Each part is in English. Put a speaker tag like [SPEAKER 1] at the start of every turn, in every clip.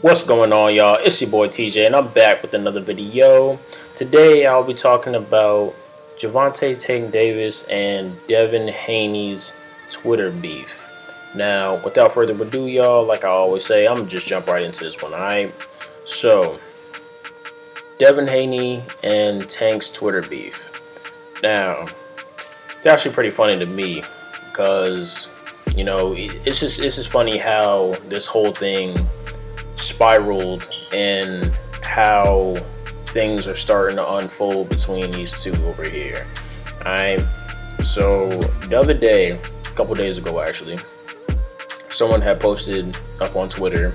[SPEAKER 1] What's going on, y'all? It's your boy TJ, and I'm back with another video. Today, I'll be talking about Javante Tank Davis and Devin Haney's Twitter beef. Now, without further ado, y'all, like I always say, I'm gonna just jump right into this one, alright? So, Devin Haney and Tank's Twitter beef. Now, it's actually pretty funny to me because, it's just funny how this whole thing spiraled and how things are starting to unfold between these two over here. Alright, so the other day, a couple days ago actually, someone had posted up on Twitter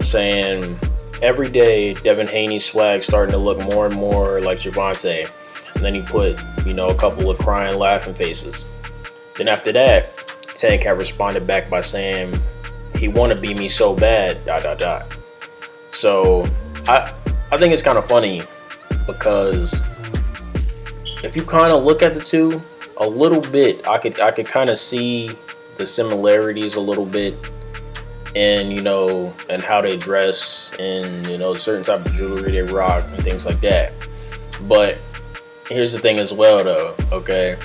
[SPEAKER 1] saying every day Devin Haney's swag starting to look more and more like Javante. And then he put, a couple of crying, laughing faces. Then after that, Tank had responded back by saying he want to be me so bad, ... So I think it's kind of funny because if you kind of look at the two a little bit, I could kind of see the similarities a little bit in and how they dress and certain type of jewelry they rock and things like that. But here's the thing as well though, okay?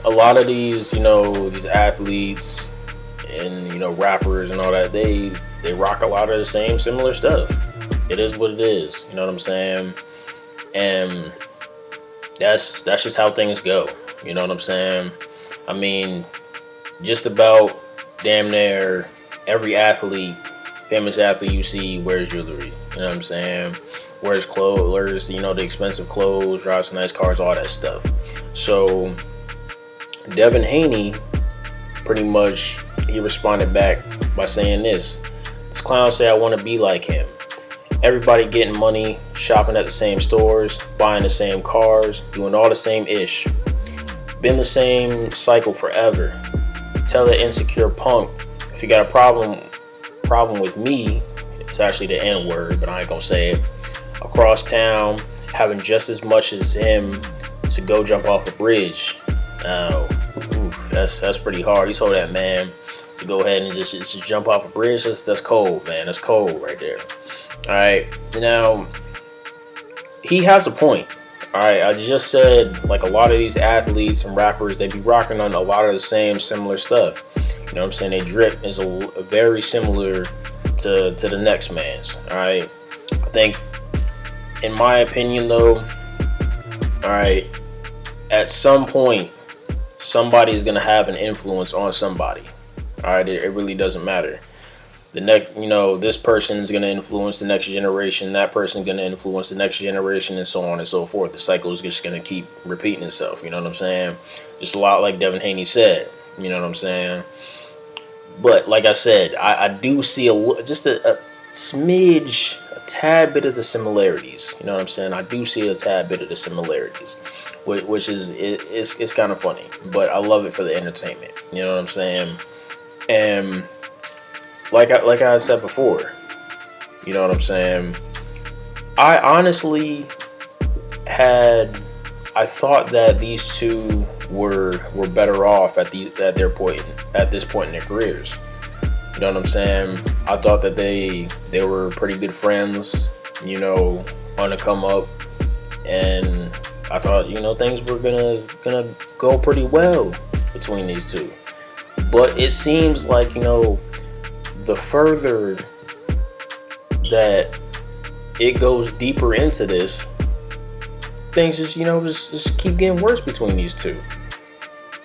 [SPEAKER 1] A lot of these these athletes and rappers and all that, they rock a lot of the same similar stuff. It is what it is, you know what I'm saying? And that's just how things go, you know what I'm saying? I mean, just about damn near every famous athlete you see wears jewelry, you know what I'm saying? Wears clothes, wears the expensive clothes, drives nice cars, all that stuff. So Devin Haney, pretty much, he responded back by saying this clown say I want to be like him. Everybody getting money, shopping at the same stores, buying the same cars, doing all the same ish. Been the same cycle forever. Tell the insecure punk, if you got a problem with me, it's actually the N word, but I ain't gonna say it. Across town, having just as much as him to go jump off a bridge. Now, that's pretty hard. He told that man to go ahead and just jump off a bridge. That's cold, man. That's cold right there. All right, now he has a point. All right, I just said like a lot of these athletes and rappers, they be rocking on a lot of the same similar stuff. You know what I'm saying? They drip is a very similar to the next man's. All right, I think, in my opinion though, all right, at some point somebody is gonna have an influence on somebody. All right, it really doesn't matter. The next, this person is gonna influence the next generation. That person is gonna influence the next generation, and so on and so forth. The cycle is just gonna keep repeating itself. You know what I'm saying? Just a lot like Devin Haney said. You know what I'm saying? But like I said, I do see just a smidge, a tad bit of the similarities. You know what I'm saying? I do see a tad bit of the similarities, which is it's kind of funny. But I love it for the entertainment. You know what I'm saying? And like I said before, you know what I'm saying? I honestly I thought that these two were better off at this point in their careers. You know what I'm saying? I thought that they were pretty good friends, on the come up, and I thought things were gonna go pretty well between these two. But it seems like the further that it goes deeper into this, things just keep getting worse between these two.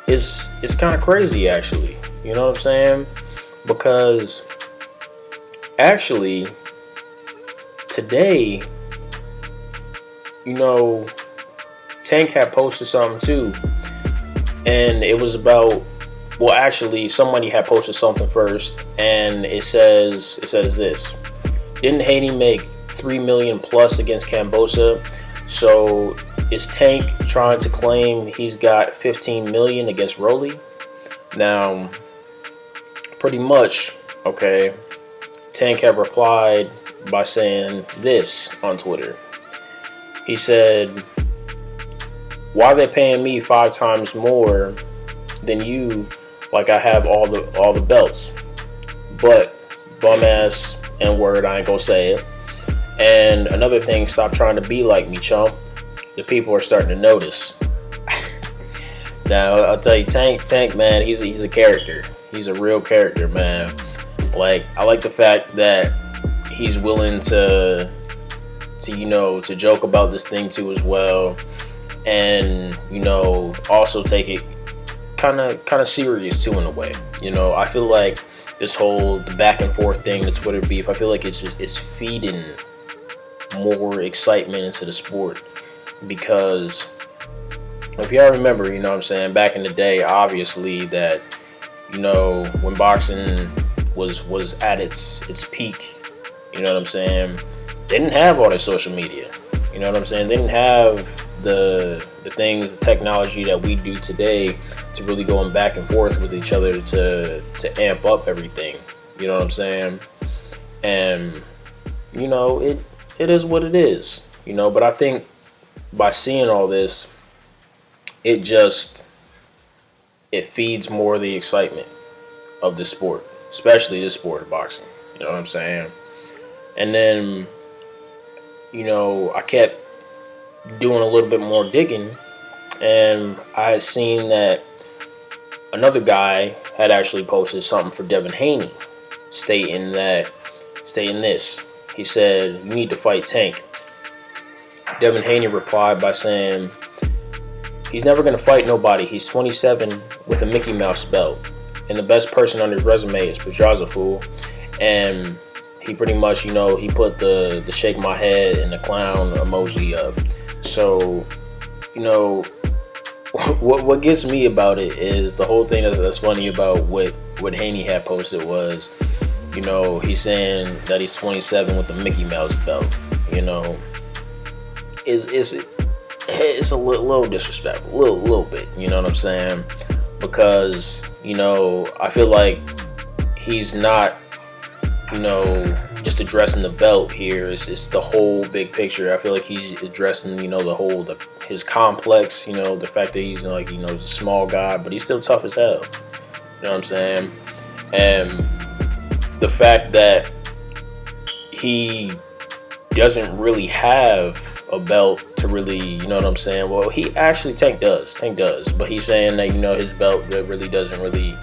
[SPEAKER 1] It's kind of crazy actually. You know what I'm saying? Because actually today, Tank had posted something too, and it was about. Well, actually, somebody had posted something first, and it says this: didn't Haney make $3 million plus against Kambosa? So is Tank trying to claim he's got $15 million against Rolly? Now, pretty much, okay. Tank had replied by saying this on Twitter. He said, "Why they paying me 5 times more than you? Like I have all the belts, but bum ass N-word, I ain't gonna say it. And another thing, stop trying to be like me, chump. The people are starting to notice. Now, I'll tell you, Tank, man, he's a character. He's a real character, man. Like, I like the fact that he's willing to joke about this thing too as well, and also take it kind of serious too in a way. I feel like the back and forth thing, the Twitter beef, I feel like it's feeding more excitement into the sport, because if y'all remember, what I'm saying, back in the day, obviously that when boxing was at its peak, what I'm saying, they didn't have all that social media. What I'm saying? They didn't have the things, the technology that we do today to really going back and forth with each other to amp up everything. You know what I'm saying? And it is what it is. But I think by seeing all this, it feeds more of the excitement of the sport, especially this sport of boxing. You know what I'm saying? And then I kept doing a little bit more digging, and I had seen that another guy had actually posted something for Devin Haney, stating this. He said, "You need to fight Tank." Devin Haney replied by saying, "He's never going to fight nobody. He's 27 with a Mickey Mouse belt, and the best person on his resume is Pedraza, fool." And he pretty much, he put the shake my head and the clown emoji up. So, what gets me about it is the whole thing that's funny about what Haney had posted was, he's saying that he's 27 with the Mickey Mouse belt. It's a little disrespectful, a little bit. You know what I'm saying? Because I feel like he's not just addressing the belt here. It's the whole big picture. I feel like he's addressing his complex. The fact that he's he's a small guy, but he's still tough as hell. You know what I'm saying? And the fact that he doesn't really have a belt to really, you know what I'm saying? Well, Tank does, but he's saying that his belt that really doesn't really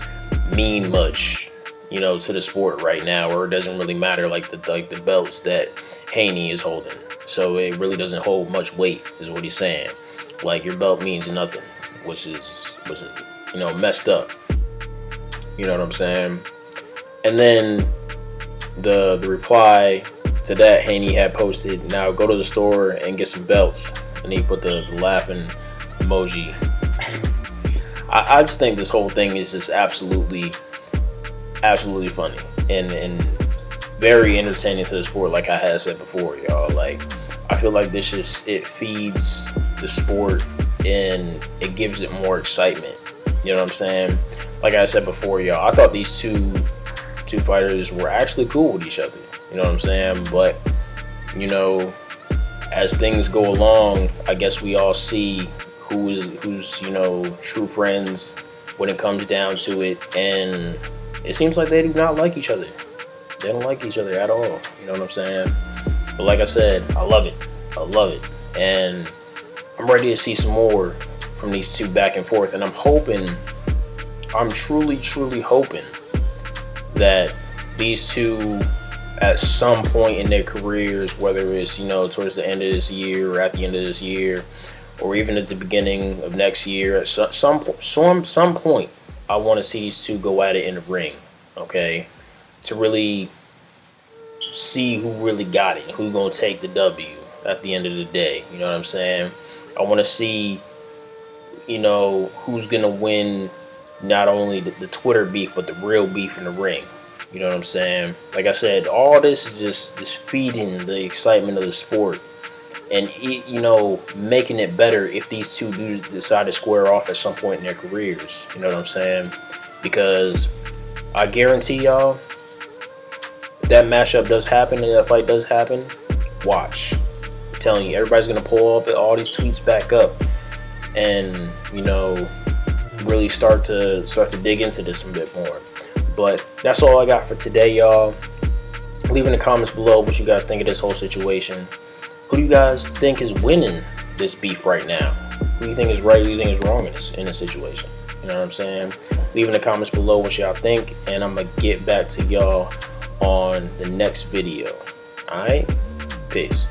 [SPEAKER 1] mean much, to the sport right now, or it doesn't really matter like the belts that Haney is holding. So it really doesn't hold much weight, is what he's saying. Like, your belt means nothing, which is messed up. You know what I'm saying? And then the reply to that, Haney had posted, "Now go to the store and get some belts," and he put the laughing emoji. I just think this whole thing is just absolutely funny and very entertaining to the sport, like I had said before, y'all. Like, I feel like it feeds the sport and it gives it more excitement. You know what I'm saying? Like I said before, y'all, I thought these two fighters were actually cool with each other. You know what I'm saying? But as things go along, I guess we all see who's true friends when it comes down to it, and it seems like they do not like each other. They don't like each other at all. You know what I'm saying? But like I said, I love it, and I'm ready to see some more from these two back and forth. And I'm truly hoping that these two, at some point in their careers, whether it's towards the end of this year or at the end of this year, or even at the beginning of next year, at some point, I want to see these two go at it in the ring, okay? To really see who really got it, who's gonna take the W at the end of the day. You know what I'm saying? I want to see, who's gonna win not only the Twitter beef, but the real beef in the ring. You know what I'm saying? Like I said, all this is just feeding the excitement of the sport, and making it better if these two do decide to square off at some point in their careers. You know what I'm saying? Because I guarantee y'all, if that matchup does happen and that fight does happen, watch. I'm telling you, everybody's gonna pull up all these tweets back up, and really start to dig into this a bit more. But that's all I got for today, y'all. Leave in the comments below what you guys think of this whole situation. Who do you guys think is winning this beef right now? Who do you think is right? Who do you think is wrong in this situation? You know what I'm saying? Leave in the comments below what y'all think, and I'm gonna get back to y'all on the next video. All right, peace.